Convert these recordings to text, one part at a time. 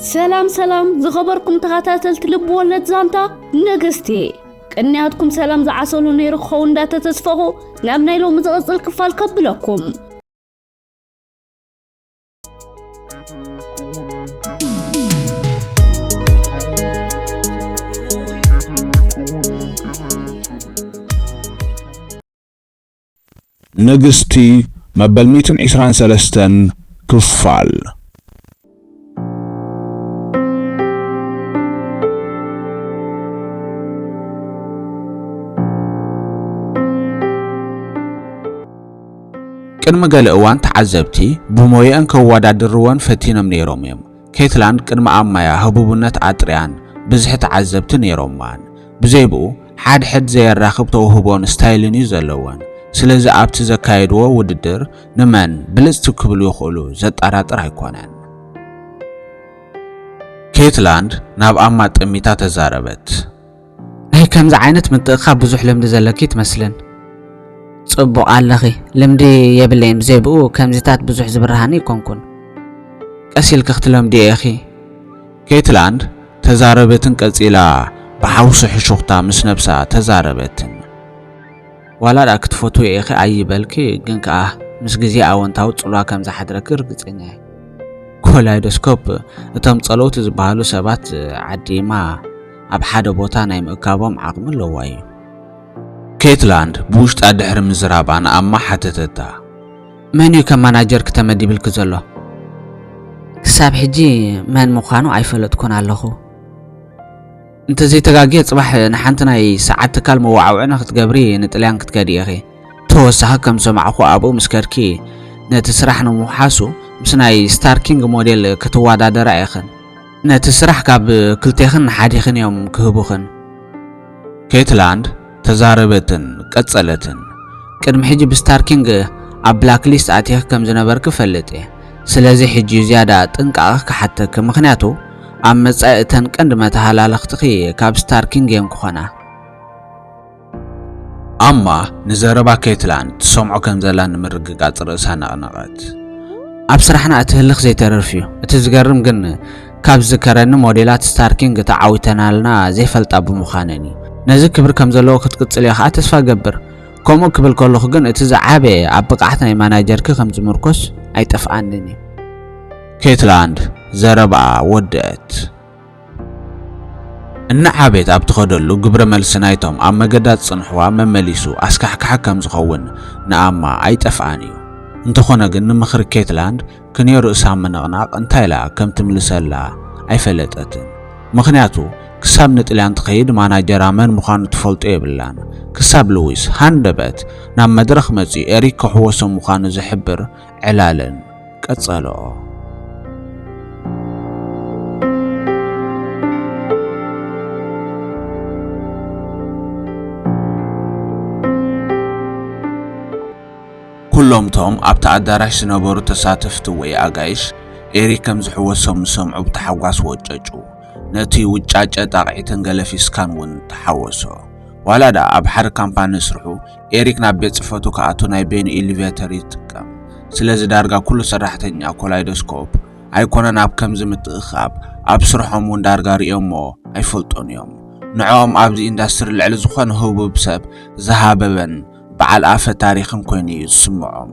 سلام زخبركم تخاتاتلت لب ولد زانتا نغستي قنياتكم سلام زعسلو نيرو خون داتا تسفخو نابنايلو مزغزل كفال كبلكم نغستي مبل 123 كفال ቅድመ ገለ እዋን ተዓዘብቲ ብሞየን ከዋዳድርወን ፈቲኖም ነይሮም እዮም ኬትላንድ ቅድመ አማያ ህቡብነት አጥሪያን ብዙሕ ተዓዘብቲ ነይሮማን ብዘይብኡ ሓድሕድ ዘየራኽብ ተውህቦን ስታይልን እዩ ዘለወን ስለዚ ኣብቲ ዘካየድዎ ውድድር ንመን ብልጽቲ ክብሉ ይኽእሉ ዘጠራጥር ኣይኮነን ኬትላንድ ናብ ኣማ ጥሚታ ተዛረበት ናይ ከምዚ ዓይነት ምጥቕኻብ ብዙሕ ልምዲ ዘለኪ ትመስልን ጽቡቕ ኣለኺ ልምዲ የብለይን ብዘይብኡ ከምዚታት ብዙሕ ዝብርሃኒ ይኮንኩን ቀሲል ክኽትለምዲ እኺ ኬትላንድ ተዛረበትን ቀጺላ ብሓውሲ ሕሹኽታ ምስ ነብሳ ተዛረበትን ዋላ ዳ ክትፈቱ እኺ ኣይበልኪ ግን ከኣ ምስ ግዜ ኣወንታዊ ጽልዋ ከም ዝሓድረክ ርግጸኛ ኮላይዶስኮፕ እቶም ጸሎት ዝበሃሉ ሰባት ዓዲማ ኣብ ሓደ ቦታ ናይ ምእካቦም ዓቕሚ ኣለዋ እዩ ኬትላንድ ብውሽጣ ድሕሪ ምዝራባ ንኣማ ሓተተታ መን እዩ ከም ማናጀር ከተመዲብልክ ዘሎ ክሳብ ሕጂ መን ምዃኑ ኣይፈለጥኩን ኣለኹ እንተዘይተጋግየ ጽባሕ ንሓንቲ ናይ ሰዓት ትካል መዋዕውዕና ክትገብሪ ንጥልያን ክትከዲ እኺ ተወሳኺ ከም ሰማዕኹ ኣብኡ ምስ ከድኪ ነቲ ስራሕ ንምውሓሱ ምስ ናይ ስታርኪንግ ሞዴል ክትዋዳደራ ኢኽን ነቲ ስራሕ ካብ ክልቴኽን ሓዲኽን እዮም ክህቡኽን ኬትላንድ ተዛረበትን ቀጸለትን ቅድሚ ሕጂ ብስታርኪንግ ኣብ ብላክሊስት ኣቲኽ ከም ዝነበርክ ፈልጥ ስለዚ ሕጂ ዝያዳ ጥንቃቕ ክሓተክ ምኽንያቱ ኣብ መጻኢ እተን ቀንዲ መተሃላለኽትኺ ካብ ስታርኪንግ እዮም ክኾና ኣማ ንዘረባ ኬትላንድ ትሰምዖ ከም ዘላ ንምርግጋጽ ርእሳ ነቕነቐት ኣብ ስራሕና እትህልኽ ዘይተረርፍ እዩ እቲ ዝገርም ግን ካብ ዝከረኒ ሞዴላት ስታርኪንግ ተዓዊተናልና ዘይፈልጣ ብምዃነኒ ነዚ ክብር ከም ዘለዎ ክትቅጽል ኢኻ ተስፋ ገብር ከምኡ ክብል ከለኹ ግን እቲ ዝዓበ ኣብ ብቕዓት ናይ ማናጀርክ ከም ዝምርኮስ ኣይጠፍኣንን ኬትላንድ ዘረባ ወደት እናዓቤት ኣብ ትኸደሉ ግብረ መልሲ ናይቶም ኣብ መገዳት ጽንሕዋ መመሊሱ ኣስካሕካሕ ከም ዝኸውን ንኣማ ኣይጠፍኣን እዩ እንተኾነ ግን ንምኽሪ ኬትላንድ ክንዮ ርእሳ ምንቕናቕ እንታይላ ከም ትምልሰላ ኣይፈለጠትን ምኽንያቱ ክሳብ ንጥልያን ትኸይድ ማናጀራ መን ምዃኑ ትፈልጦ የብላን ክሳብ ሉዊስ ሃንደበት ናብ መድረኽ መጺ ኤሪክ ክሕወሶም ምዃኑ ዝሕብር ዕላልን ቀጸሎ ኩሎም ቶም ኣብቲ ኣዳራሽ ዝነበሩ ተሳተፍቲ ወይ ኣጋይሽ ኤሪክ ከም ዝሕወሶም ሰምዑ ብተሓጓስ ወጨጩ ነቲ ውጫጨ ጣቕዒትን ገለፊስካን ውን ተሓወሶ ዋላዳ ኣብ ሓደ ካምፓኒ ስርሑ ኤሪክ ናብ ቤት ጽሕፈቱ ከኣቱ ናይ ቤን ኤሌቬተር ይጥቀም ስለዚ ዳርጋ ኩሉ ሰራሕተኛ ኮላይዶስኮፕ ኣይኮነን ኣብ ከምዚ ምትእኻብ ኣብ ስርሖም ውን ዳርጋ ሪኦሞ ኣይፈልጦን እዮም ንዖም ኣብዚ ኢንዳስትሪ ልዕሊ ዝኾነ ህቡብ ሰብ ዝሃበበን በዓል ኣፈ ታሪኽን ኮይኑ ይስምዖም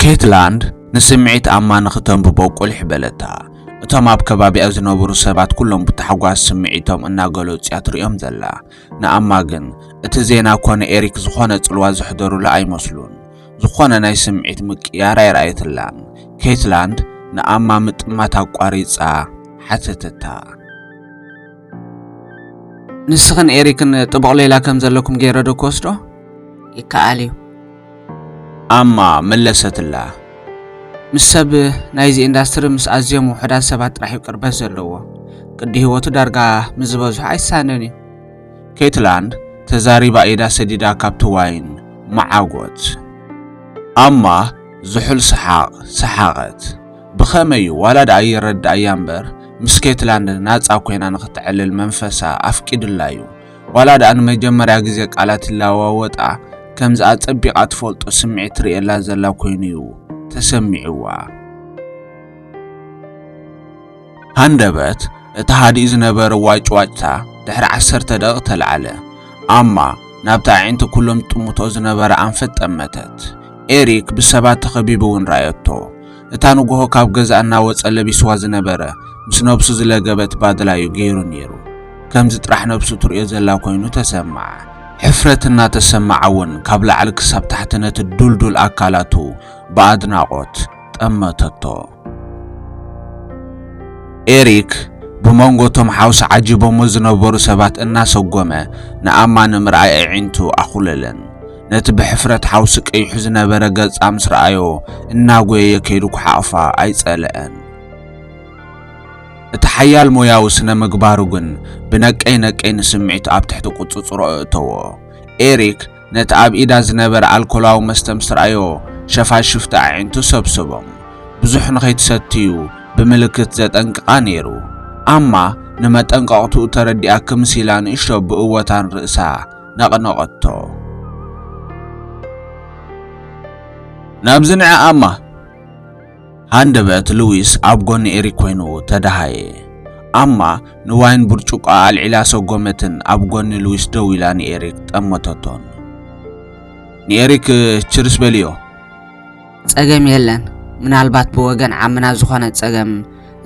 ኬትላንድ ንስምዒት ኣማ ንኽተንብቦ ቁልሕ በለታ እቶም ኣብ ከባቢኣ ዝነበሩ ሰባት ኩሎም ብተሓጓስ ስምዒቶም እናገለጹ ትሪኦም ዘላ ንኣማ ግን እቲ ዜና ኮነ ኤሪክ ዝኾነ ጽልዋ ዝሕደሩሉ ኣይመስሉን ዝኾነ ናይ ስምዒት ምቅያር ኣይረኣየትላን ኬትላንድ ንኣማ ምጥማት ኣቋሪጻ ሓተተታ ንስኽን ኤሪክን ጥቡቕ ሌላ ከም ዘለኩም ገይረ ዶ ክወስዶ ይከኣል እዩ ኣማ መለሰትላ ምስ ሰብ ናይዚ ኢንዳስትሪ ምስ ኣዝዮም ውሕዳት ሰባት ጥራሕ ቅርበት ዘለዎ ቅዲ ህይወቱ ዳርጋ ምዝበዝሖ ኣይሳነን እዩ ኬትላንድ ተዛሪባ ኢዳ ሰዲዳ ካብቲ ዋይን መዓጎት ኣማ ዝሑል ሰሓቐት ብኸመይ ዋላዳ ኣይረዳእያ እምበር ምስ ኬትላንድ ናጻ ኮይና ንኽትዕልል መንፈሳ ኣፍቂድላ እዩ ዋላዳ ንመጀመርያ ግዜ ቃላት ይለዋወጣ ከምዚ ኣጸቢቓ ትፈልጦ ስምዒት ርኤላ ዘላ ኮይኑ እዩ ተሰሚዕዋ ሃንደበት እተሃዲእ ዝነበረ ዋጭዋጭታ ድሕሪ 10 ደቂቕ ተልዓለ። ኣማ ናብታ ዓይንቲ ኩሎም ጥሙቶ ዝነበረ ኣንፈት ጠመተት። ኤሪክ ብሰባት ተኸቢቡ እውን ራእየቶ። እታ ንጉሆ ካብ ገዛ እናወፀ ለቢስዋ ዝነበረ ምስ ነብሱ ዝለገበት ባድላዩ ገይሩ ነይሩ። ከምዚ ጥራሕ ነብሱ ትርእዮ ዘላ ኮይኑ ተሰማዕ። ሕፍረት እናተሰማዓ እውን ካብ ላዕሊ ክሳብ ታሕቲ ነቲ ዱልዱል ኣካላቱ ብኣድናቆት ጠመተቶ። ኤሪክ ብመንጎቶም ሓውሲ ዓጂቦሞ ዝነበሩ ሰባት እናሰጎመ ንኣማ ንምርኣይ ኣዒንቱ ኣኹለለን። ነቲ ብሕፍረት ሓውሲ ቀይሑ ዝነበረ ገጻ ምስ ረኣዮ እናጎየየ ከይዱ ኩሓቕፋ ኣይጸልአን። እቲ ሓያል ሞያዊ ስነ ምግባሩ ግን ብነቀይ ነቀይ ንስምዒቱ ኣብ ትሕቲ ቁፅፅሮ እእተዎ። ኤሪክ ነቲ ኣብ ኢዳ ዝነበረ ኣልኮላዊ መስተ ምስ ረኣዮ ሸፋሽፍቲ ኣዒንቱ ሰብስቦም ብዙሕ ንኸይትሰትዩ ብምልክት ዘጠንቅቓ ነይሩ። ኣማ ንመጠንቀቕትኡ ተረዲኣ ክምሲላ ንእሽቶ ብእወታን ርእሳ ነቕነቐቶ። ናብዚ ንዐ ኣማ። ሃንደበት ሉዊስ ኣብ ጎኒ ኤሪክ ኮይኑ ተዳሃየ። ኣማ ንዋይን ብርጭቆ ኣልዒላ ሰጎመትን ኣብ ጎኒ ሉዊስ ደው ኢላ ንኤሪክ ጠመተቶን። ንኤሪክ ችርስ በልዮ። ፀገም የለን፣ ምናልባት ብወገን ዓምና ዝኾነ ፀገም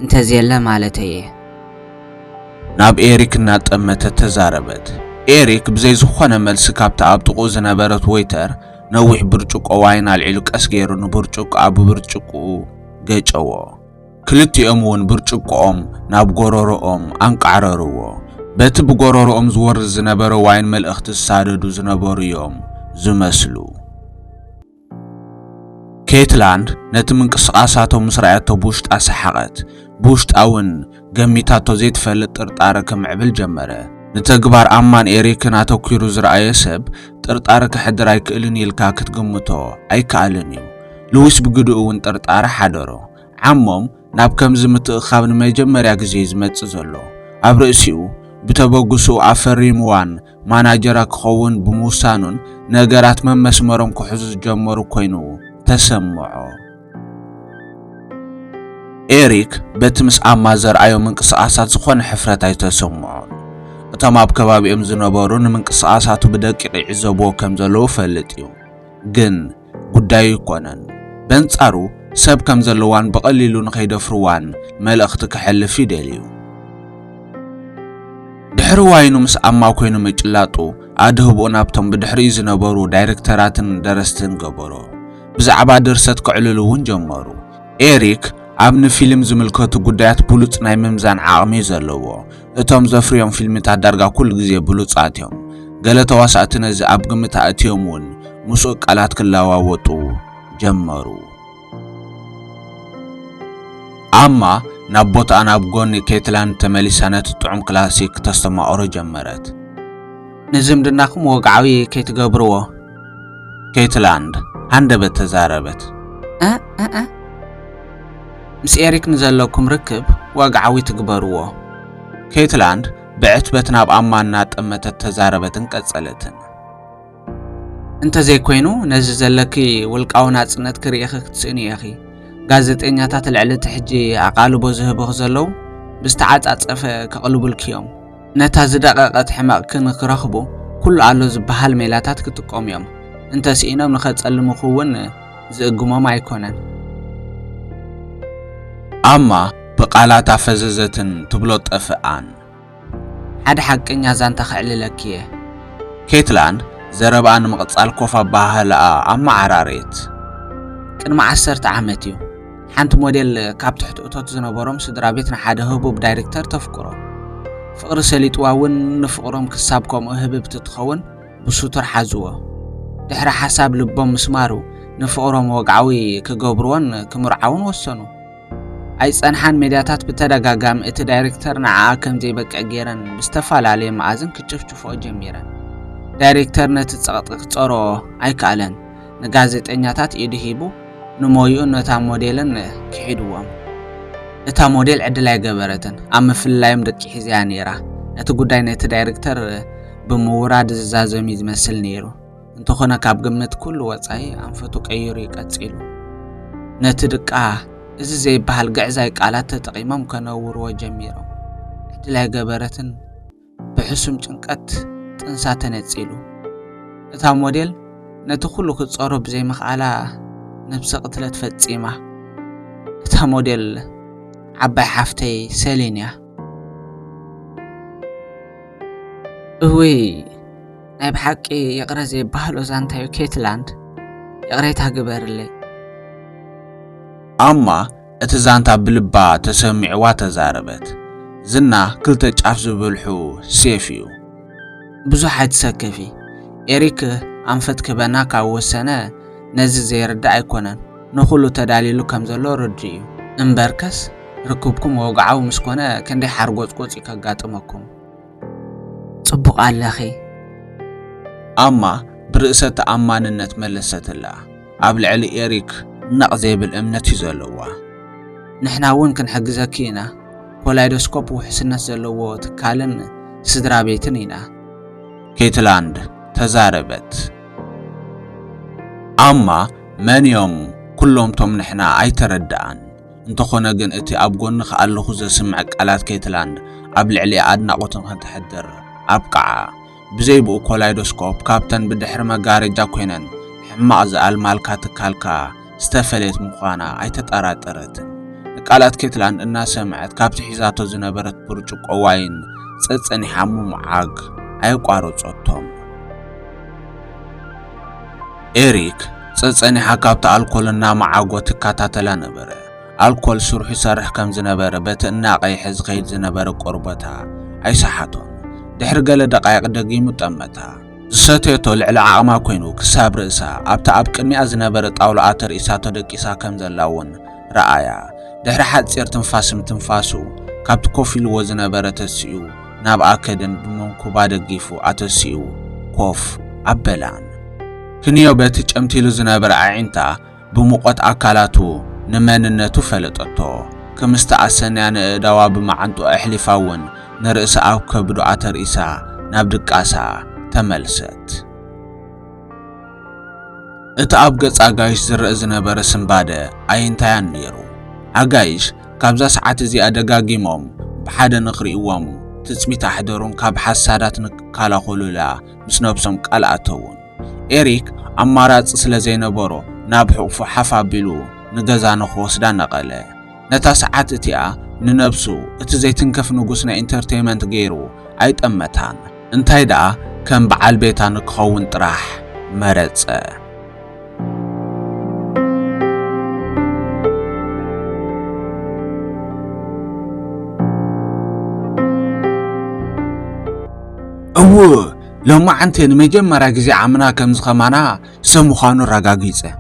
እንተዝየለ ማለት እየ። ናብ ኤሪክ እናጠመተት ተዛረበት። ኤሪክ ብዘይ ዝኾነ መልሲ ካብታ ኣብ ጥቑ ዝነበረት ወይተር ነዊሕ ብርጭቆ ዋይን አልዒሉ ቀስ ገይሩ ንብርጭቆ ኣብ ብርጭቆኡ ገጨዎ። ክልቲኦም እውን ብርጭቆኦም ናብ ጎሮሮኦም አንቃዕረርዎ። በቲ ብጎሮሮኦም ዝወርድ ዝነበረ ዋይን መልእኽቲ ዝሳደዱ ዝነበሩ እዮም ዝመስሉ። ኬትላንድ ነቲ ምንቅስቃሳቶም ምስ ረኣያቶ ብውሽጣ ሰሓቐት። ብውሽጣ እውን ገሚታቶ ዘይትፈልጥ ጥርጣረ ከምዕብል ጀመረ። ንተግባር ኣማን ኤሪክን ኣተኪሩ ዝረኣየ ሰብ ጥርጣረ ክሕድር ኣይክእልን ኢልካ ክትግምቶ ኣይከኣልን እዩ። ሉዊስ ብግድኡ እውን ጥርጣረ ሓደሮ። ዓሞም ናብ ከምዚ ምትእኻብ ንመጀመርያ ግዜ ዝመጽእ ዘሎ ኣብ ርእሲኡ ብተበግሱ ኣፈሪምዋን ማናጀራ ክኸውን ብምውሳኑን ነገራት መመስመሮም ክሕዙ ዝጀመሩ ኮይኑ ተሰምዖ። ኤሪክ በቲ ምስ ኣማ ዘርኣዮ ምንቅስቃሳት ዝኾነ ሕፍረት ኣይተሰምዖን። እቶም ኣብ ከባቢኦም ዝነበሩ ንምንቅስቃሳቱ ብደቂቕ ይዕዘብዎ ከም ዘለዉ ፈልጥ እዩ። ግን ጉዳዩ ይኮነን። በንጻሩ ሰብ ከም ዘለዋን ብቐሊሉ ንኸይደፍርዋን መልእኽቲ ክሕልፍ ይደልዩ። ድሕሪ ዋይኑ ምስ ኣማ ኮይኑ ምጭላጡ ኣድህቦ ናብቶም ብድሕሪኡ ዝነበሩ ዳይሬክተራትን ደረስትን ገበሮ። ብዛዕባ ድርሰት ክዕልሉ እውን ጀመሩ። ኤሪክ ኣብ ንፊልም ዝምልከቱ ጉዳያት ብሉጽ ናይ ምምዛን ዓቕሚ ዘለዎ። እቶም ዘፍርዮም ፊልምታት ዳርጋ ኩሉ ግዜ ብሉጻት እዮም። ገለ ተዋሳእቲ ነዚ ኣብ ግምት ኣእትዮም እውን ምስኡ ቃላት ክለዋወጡ ጀመሩ። ኣማ ናብ ቦታኣ ናብ ጎኒ ኬትላንድ ተመሊሳ ነቲ ጥዑም ክላሲክ ተስተማቕሮ ጀመረት። ንዝምድናኹም ወግዓዊ ከይትገብርዎ። ኬትላንድ ሃንደበት ተዛረበት። ምስ ኤሪክ ንዘለኩም ርክብ ወግዓዊ ትግበርዎ። ኬትላንድ ብዕትበት ናብ ኣማ እናጠመተት ተዛረበትን ቀጸለትን። እንተዘይኮይኑ ነዚ ዘለኪ ውልቃዊ ናጽነት ክርእኺ ክትስእኒ ኢኺ። ጋዜጠኛታት ልዕሊ እቲ ሕጂ ኣቓልቦ ዝህብኽ ዘለዉ ብዝተዓጻጸፈ ከቕልቡልክዮም። ነታ ዝደቐቐት ሕማቕ ክንክረኽቡ ኩሉ ኣሎ ዝበሃል ሜላታት ክጥቀሙ እዮም። እንተስኢኖም ንኸጸልሙኹ እውን ዝእግሞም ኣይኮነን። ኣማ ብቓላት ኣፈዘዘትን ትብሎ ጠፍኣን። ሓደ ሓቀኛ ዛንታ ክዕልለኪ እየ። ኬትላንድ ዘረባኣ ንምቕጻል ኮፍ ኣባህላኣ ኣመዓራሬት። ቅድሚ 10 ዓመት እዩ ሓንቲ ሞዴል ካብ ትሕቲ እቶት ዝነበሮም ስድራ ቤት ንሓደ ህቡብ ዳይሬክተር ተፍቅሮ። ፍቕሪ ሰሊጥዋ እውን ንፍቕሮም ክሳብ ከምኡ ህብብቲ ትኸውን ብሱቱር ሓዝዎ። ድሕሪ ሓሳብ ልቦም ምስማሩ ንፍቕሮም ወግዓዊ ክገብርዎን ክምርዓውን ወሰኑ። ኣይጸንሓን ሚድያታት ብተደጋጋሚ እቲ ዳይሬክተር ንዓኣ ከም ዘይበቅዕ ገይረን ብዝተፈላለየ መኣዝን ክጭፍጭፍኦ ጀሚረን። ዳይሬክተር ነቲ ጸቕጢ ክጸሮ ኣይከኣለን። ንጋዜጠኛታት ኢዱ ሂቡ ንሞይኡ ነታ ሞዴልን ክሒድዎም። እታ ሞዴል ዕድል ኣይገበረትን። ኣብ ምፍላዮም ደቂ ሒዝያ ነይራ። እቲ ጉዳይ ነቲ ዳይሬክተር ብምውራድ ዝዛዘም ዝመስል ነይሩ። እንተኾነ ካብ ግምት ኩሉ ወጻኢ ኣንፈቱ ቀይሩ ይቀጺሉ። ነቲ ድቃ እዚ ዘይበሃል ግዕዛይ ቃላት ተጠቂሞም ከነውርዎ ጀሚሮም ዕድላይ ገበረትን ብሕሱም ጭንቀት ጥንሳ ተነፂሉ እታ ሞዴል ነቲ ኩሉ ክፀሮ ብዘይምኽኣላ ነብሰ ቅትለት ፈፂማ እታ ሞዴል ዓባይ ሓፍተይ ሰሊን እያ እወይ ናይ ብሓቂ የቕረ ዘይበሃሎ ዛንታዮ ኬትላንድ يقريت هجبرلي أما اتزانتا بلبا تسمع واتزاربت زنا كل تجعف زبلحو سيفيو بزوحات سكفي إريك أنفت كبناكا وسنة نزي زيرد أيكونن نخلو تداليلو كمزلو رجيو انبركس ركوبكم وقعو مسكونا كندي حرقوت قوتي كاقاتمكم صبق على أخي أما برئسة أماننت ملست الله قبل علي إيريك نقزي بالأمنة زلوة نحنا وين كنحجزكينا كولايدوسكوب وحسنا زلوة تكالن سدرا بيتنينا كيتلاند تزاربت أما من يوم كلهم توم نحنا أي تردان انتخونا جن اتي أبقون خالو خوزة سمعك على كيتلاند قبل علي عدنا قوتن هتحدر أبقع بزيبو كولايدوسكوب كابتن بدحر مقاري جاكوينن حما زال مالكا تكالكا استفلت مخانا اي تتقراترتن قالات كيتلاند الناس سمعت كابت حيزاتو زنبرت برجوك قواين صصني حمو معاق اي قاروصوتهم إريك صصني حكابت الكولنا معاقو تكاتاتلا نبره الكول سرح سرح كم زنبره بتنا قيحز غيد زنبره قربتها اي صحتهم دحر قال دقائق دقيمو تمتها زساتيتو لعلا عقما كوينو كساب رئيسا ابتا اب قدمي ازنبره طاولو اتر إساتو دقيسا كم زلاون رأيا دحر حد سير تنفاسم تنفاسو كابت كوفيل وزنبره تسيو ناب اكدن بمونكو بادقيفو اتسيو كوف ابلان كنيو بيت چمتيلو زنبره عينتا بموقت اكالاتو نماننتو فلطتو كمستعسنيان ادوا بمعنتو احلفاون نرأس أو كبدو عتر إسا نابدك أسا تملست اتأبقت أغايش زرق زنبر سنبادة أين تيان نيرو أغايش كابزا ساعات زي أدقاقي موم بحادة نقري وام تسمي تحضرون كاب حسادات نكالا خلولا مسنوبسم كالاتوون إريك أمارات سلزي نبورو نابحو فحفا بلو نغزانو خوصدان نقاله نتا ساعات اتيا ننبسو اتزي تنكف نقوسنا انترتيمنت غيرو ايت امتان انتاي دا كان بعال بيتا نكخون طراح مرص لو ما عنتين مجمرا غزي عمنا كمز خمانا سمخانو راغاغيصه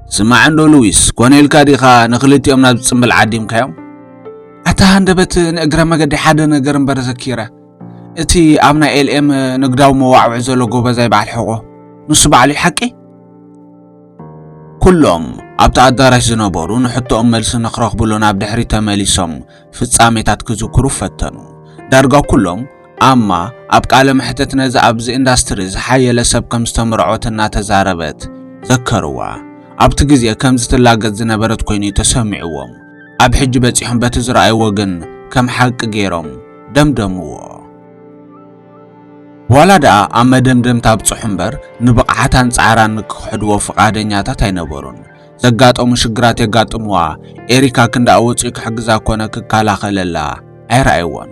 سمع عنده لويس كونيل كاديخا نخلتي امنا بتصمل عديم كيوم اتا هندبت نقرا مقدي حدا نقر مبر زكيره اتي امنا ال ام نقداو مواعو زلو غوبا زي بعل حقو نص بعلي حقي كلهم ابتا ادارش زنبورو نحطو املس نخرخ بلونا بدحري تماليسوم فصاميتات كذكرو فتنو دارغا كلهم اما ابقى لمحتتنا ز ابز اندستريز حيله سب كم استمرعوتنا تزاربت ذكروا ابت غزي كم زتلاقت زنبرت كويني تسمعوهم اب حج بصيحن بتزراي وغن كم حق غيروم دمدمو ولدا اما دمدم تابصحنبر نبقعتان صعران كحدو فقادنياتا تاينبرون زغاطو مشغرات يغاطموا إريكا كندا اوصي كحغزا كونه ككالا خللا ايرايون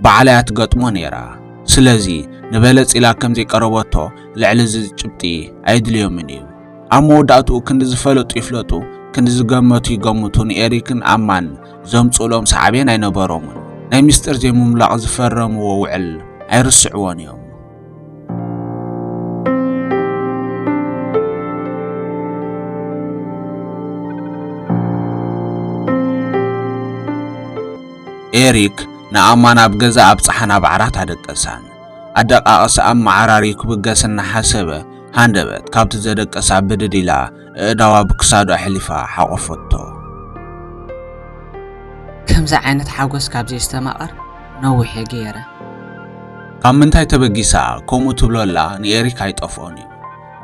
بعليات غطمو نيرا سلازي نبلص الى كمزي قربوتو لعلز چبطي ايدليومنيو اموداتو كند زفلطو يفلطو كند زغمتو يغمتون إريكن امان زمصولوم صعبين اينبروم ناي مستر زي مملاق زفرمو ووعل ايرسعوون يوم إريك نأمان أبجزا أبصحنا بعرات هدقسان أدقاقس أم عراري كبجسنا حسبه هندبت كابت زدقس بدديلا دوا بكسادو أحلفا حقفتو كم زعينت حاجوس كابزي استماقر نوح يجيره كم من تاي تبجيسا كومو تبلولا نيريك هيطفوني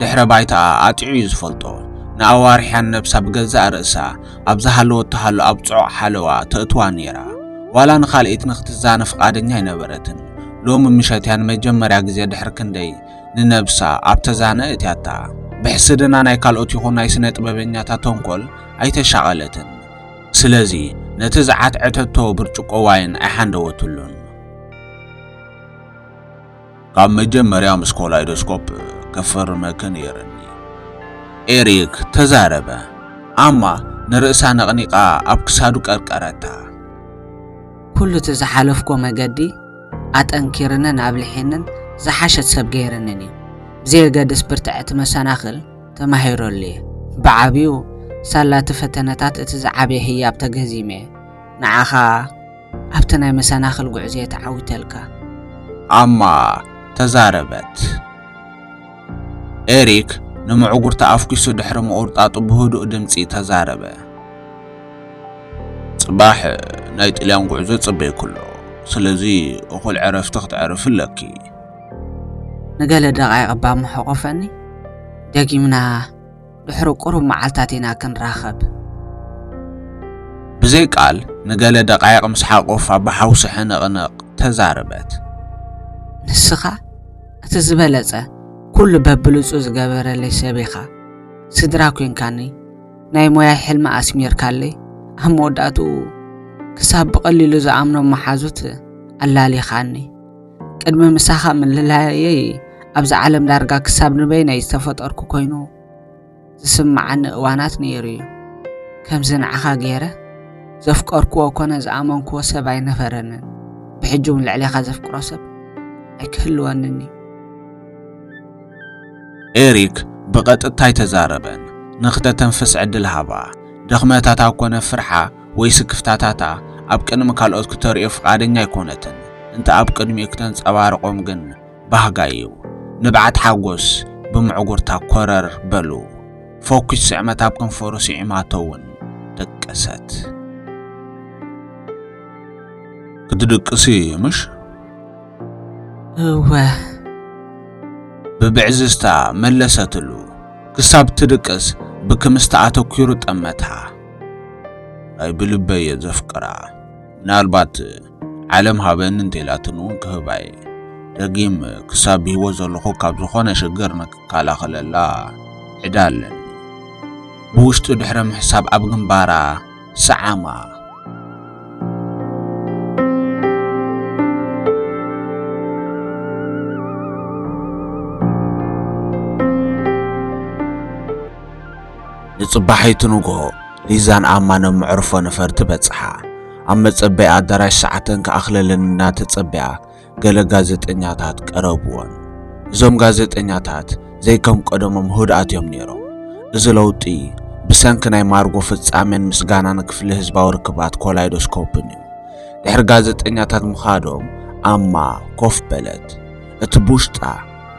دحر بايتا أطيعو يزفلطو ንኣዋርሕያን ነብሳ ብገዛእ ርእሳ ኣብዛ ሃለወቶ ሃሎ ኣብ ጽዑቕ ሓለዋ ተእትዋ ነይራ ዋላ ንኻልኢት ንኽትዛነ ፍቓደኛ ኣይነበረትን ሎሚ ምሸትያን መጀመርያ ግዜ ድሕሪ ክንደይ ንነብሳ ኣብ ተዛነአት እያታ ብሕስድና ናይ ካልኦት ይኹን ናይ ስነ ጥበበኛታት ተንኮል ኣይተሻቐለትን ስለዚ ነቲ ዝዓትዕተቶ ብርጭቆ ዋይን ኣይሓንደወትሉን ካብ መጀመርያ ምስ ኮላይዶስኮፕ ከፈርመከ ነይረኒ ኤሪክ ተዛረበ ኣማ ንርእሳ ነቕኒቓ ኣብ ክሳዱ ቀርቀረታ ኩሉ እቲ ዝሓለፍኮ መገዲ ኣጠንኪርንን ኣብልሒንን ዝሓሸት ሰብ ገይረንን እዩ ብዘየገድስ ብርትዕቲ መሰናኽል ተማሂሮሉ እየ ብዓብዩ ሳላቲ ፈተነታት እቲ ዝዓበየ ህያብ ተገዚመ ንዓኻ ኣብቲ ናይ መሰናኽል ጉዕዞ ተዓዊተልካ ኣማ ተዛረበት ኤሪክ ንምዕጉርታ ኣፍኪሱ ድሕሪ ምቁርጣጡ ብህዱእ ድምፂ ተዛረበ ጽባሕ ናይ ጥልያን ጉዕዞ ጽበይ ኩሎ ስለዚ እኹል ዕረፍቲ ክትዕርፍ ኣለኪ ንገለ ደቓይቕ ባምሕቆፈኒ ደጊምና ድሕሪ ቁሩብ መዓልታት ኢና ክንራኸብ ብዘይ ቃል ንገለ ደቓይቕ ምስ ሓቆፋ ብሓውሲ ሕንቕንቕ ተዛረበት ንስኻ እቲ ዝበለጸ ኩሉ በብልጹ ዝገበረለይ ሰበኻ ስድራ ኮንካኒ ናይ ሞያ ሕልሚ ኣስሚርካለይ ኣብ መወዳእትኡ ክሳብ ብቐሊሉ ዝኣምኖም መሓዙት ኣላሊኻኒ ቅድሚ ምሳኻ ምልላየይ ኣብዚ ዓለም ዳርጋ ክሳብ ንበይናይ ዝተፈጠርኩ ኮይኑ ዝስምዓኒ እዋናት ነይሩ እዩ ከምዚ ንዓኻ ገይረ ዘፍቀርክዎ ኮነ ዝኣመንክዎ ሰብ ኣይነበረንን ብሕጂ እውን ልዕሊኻ ዘፍቅሮ ሰብ ኣይክህልወንን ኤሪክ ብቐጥታይ ተዛረበን ንኽተተንፍስ ዕድል ሃባ ድኽመታታ ኮነ ፍርሓ ወይ ስክፍታታታ ኣብ ቅድሚ ካልኦት ክተርእዮ ፍቓደኛ ኣይኮነትን እንተ ኣብ ቅድሚኡ ክተንጸባርቖም ግን ባህጋ እዩ ንብዓት ሓጎስ ብምዕጉርታ ኮረር በሉ ፎኩስ ስዕመት ኣብ ከንፈሩ ስዒማቶ እውን ደቀሰት ክትድቅሲ ምሽ እወ ብብዕዝዝታ መለሰትሉ ክሳብ ትድቅስ ብክምስታ ኣተኪሩ ጠመታ ኣይ ብልበየ ዘፍቅራ ምናልባት ዓለም ሃበን እንተኢላትን እውን ክህባይ ደጊም ክሳብ ሂወ ዘለኹ ካብ ዝኾነ ሽግር ንክከላኸለላ ዕዳ ኣለኒ ብውሽጡ ድሕሪ ምሕሳብ ኣብ ግንባራ ሰዓማ ንጽባሐይቲ ንግሆ ሊዛን ኣማኖም ምዕርፎ ነፈርቲ በጽሓ ኣብ መጸበይ ኣዳራሽ ሰዓተን ከኣኽለለን እናተጸበያ ገለ ጋዜጠኛታት ቀረብዎን እዞም ጋዜጠኛታት ዘይከም ቀደሞም ህድኣት እዮም ነይሮም እዚ ለውጢ ብሰንኪ ናይ ማርጎ ፍጻሜን ምስጋናን ክፍሊ ህዝባዊ ርክባት ኮላይዶስኮፕን እዩ ድሕሪ ጋዜጠኛታት ምኻዶም ኣማ ኮፍ በለት እቲ ብውሽጣ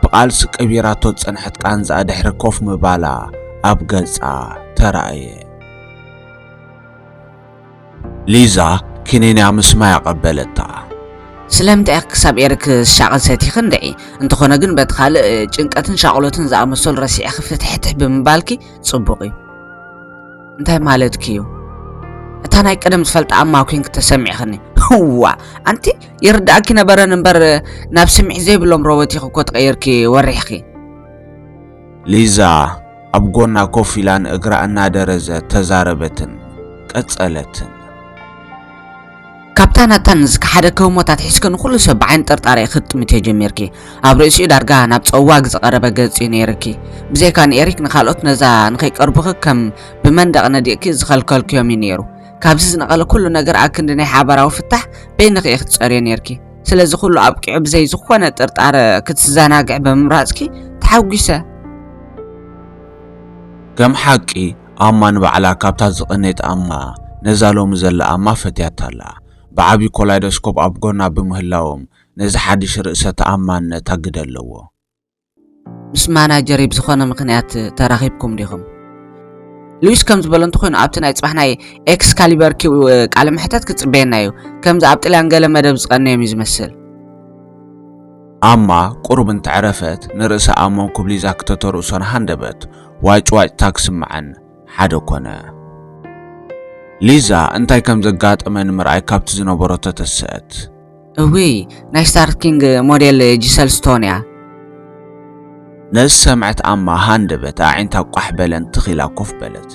ብቓልሲ ቀቢራቶ ጸንሐት ቃንዛኣ ድሕሪ ኮፍ ምባላ ኣብ ገጻ ተራእየ ሊዛ ኪኒንያ ምስማይ ኣቐበለታ ስለምንታይ ክሳብ ኤሪክ ሻቕል ሰቲኽ እንደዒ እንተኾነ ግን በቲ ካልእ ጭንቀትን ሻቕሎትን ዝኣመሰሉ ረሲዕ ክፍትሕትሕ ብምባልኪ ጽቡቕ እዩ እንታይ ማለትኪ እዩ እታ ናይ ቀደም ዝፈልጣ ኣማ ኮንክ ተሰሚዕኽኒ ዋ ኣንቲ ይርዳእኪ ነበረን እምበር ናብ ስምዒ ዘይብሎም ሮቦት ኢኺ እኮ ተቐይርኪ ወሪሕኺ ሊዛ ኣብ ጎና ኮፍ ኢላን እግራ እናደረዘት ተዛረበትን ቀጸለትን ካፕታናታን ዝከሓደ ከሞታት ሒዝከን ኩሉ ሰብ ብዓይን ጥርጣሬ ክትጥምት ጀሚርኪ ኣብ ርእሲኡ ዳርጋ ናብ ፀዋግ ዝቐረበ ገጽ ነይርኪ ብዘይካ ንኤሪክ ንኻልኦት ነዛ ንኸይቀርብኺ ከም ብመንደቕ ነዲእኪ ዝኸልከልክዮም እዩ ነይሩ ካብዚ ዝነቐለ ኩሉ ነገር ኣብ ክንዲ ናይ ሓበራዊ ፍታሕ በይንኺ ክትጸርዮ ነይርኪ ስለዚ ኩሉ ኣብቂዑ ብዘይ ዝኾነ ጥርጣረ ክትዘናግዕ ብምምራጽኪ ተሓጒሰ ከም ሓቂ ኣማ ንባዕላ ካብታ ዝቕነይት ኣማ ነዛ ሎሚ ዘላ ኣማ ፈትያታላ بعبي كولايدوسكوب أبغونا بمهلاهم نزحدي شرق ستأمن تجدلوا. بس معنا جريب زخنا مقنعات تراخيبكم ليهم. لويس كم زبالن تخون عبتنا يتصبحنا إكس كاليبر كي على محتاج كتبينايو كم زعبت الأنجيل مدب زغني ميزمثل. أما قرب تعرفت نرأس أمام كبلي زاك تطرسون هندبت ዋጭዋጭታ ክስምዓን ሓደ ኮነ። ሊዛ እንታይ ከም ዘጋጠመን ምርኣይ ካብቲ ዝነበሮ ተተስአት። እዊ ናይ ስታርኪንግ ሞዴል ጂሰል ስቶን እያ። ነዚ ሰምዐት ኣማ ሃንደበታ ዓይንታ ቋሕ በለን ትኺላ ኮፍ በለት።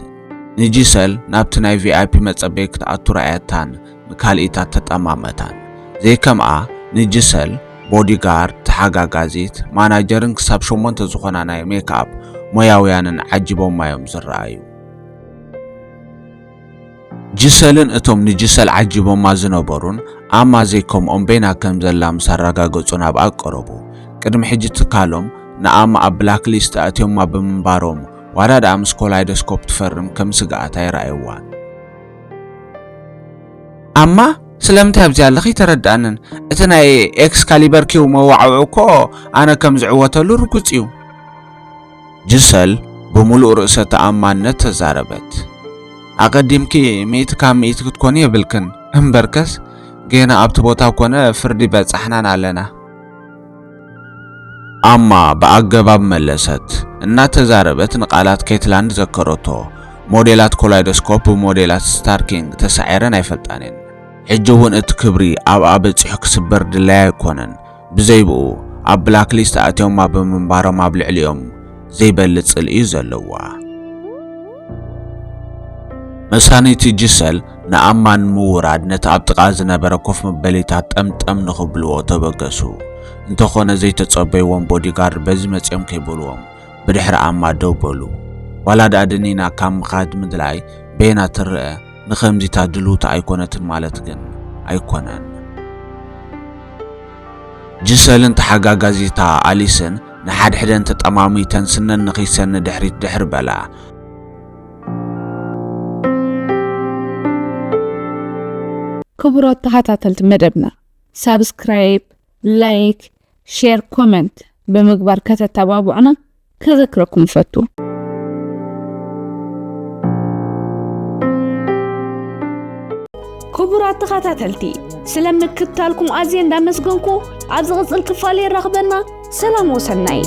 ንጂሰል ናብቲ ናይ ቪአይፒ መጸበይ ክትኣቱ ረኣየታን ንካልኢታት ተጠማመታን። ዘይከምኣ ንጂሰል ቦዲጋርድ፣ ተሓጋጋዚት፣ ማናጀርን ክሳብ 8 ዝኾና ናይ ሜክኣፕ ሞያውያንን ዓጂቦማዮም ዝረኣዩ። ጂሰልን እቶም ንጂሰል ዓጂቦማ ዝነበሩን ኣማ ዘይከምኦም ቤና ከም ዘላ ምስ ኣረጋገጹ ናብ ኣቀረቡ። ቅድሚ ሕጂ ትካሎም ንኣማ ኣብ ብላክሊስት ኣትዮማ ብምንባሮም ዋላ ደኣ ምስ ኮላይዶስኮፕ ትፈርም ከም ስጋኣታ ይረኣይዋን። ኣማ ስለምንታይ ኣብዚ ኣለኺ ተረዳእንን? እቲ ናይ ኤክስካሊበር ኪው መዋዕውዑ እኮ ኣነ ከም ዝዕወተሉ ርጉፅ እዩ። ጂሰል ብምሉእ ርእሰ ተኣማንነት ተዛረበት። ኣቀዲምኪ 100 ክትኮኒ የብልክን እምበርከስ ገና ኣብቲ ቦታ ኮነ ፍርዲ በጻሕናን ኣለና። ኣማ በኣገባብ መለሰት። እናተዛረበት ንቃላት ኬትላንድ ዘከረቶ ሞዴላት ኮላይዶስኮፕ ብሞዴላት ስታርኪንግ ተሳዒረን ኣይፈልጣንን። ሕጂ እውን እቲ ክብሪ ኣብኣ በፂሑ ክስበር ድላይ ኣይኮነን። ብዘይብኡ ኣብ ብላክሊስት ኣትዮማ ብምንባሮም ኣብ ልዕሊኦም ዘይበልፅ ጽልኢ ዘለዋ። መሳኒቲ ጂሰል ንኣማን ምውራድ ነቲ ኣብ ጥቓ ዝነበረ ኮፍ መበሊታት ጠምጠም ንኽብልዎ ተበገሱ። እንተኾነ ዘይተጸበይዎም ቦዲጋርድ በዚ መጺኦም ከይብልዎም ብድሕሪ ኣማ ደው በሉ። ዋላ ደኣ ድኒና ካብ ምኻድ ምድላይ ቤና ትርአ ንኸምዚታ ድሉታ ኣይኮነትን ማለት ግን ኣይኮነን። ጂሰልን ተሓጋጋዚታ ኣሊስን ንሓድሕደን ተጠማሚተን ስነን ንኺሰን ድሕሪት ድሕር በላ። ክቡራት ተኸታተልቲ መደብና ሳብስክራይብ፣ ላይክ፣ ሼር፣ ኮሜንት ብምግባር ከተተባብዑና ከዘክረኩም ፈቱ። ክቡራት ተኸታተልቲ ስለምክታልኩም ኣዝየ እንዳመስገንኩ ኣብ ዝቕፅል ክፋል ይራኸበና። ሰላም ወሰናይ።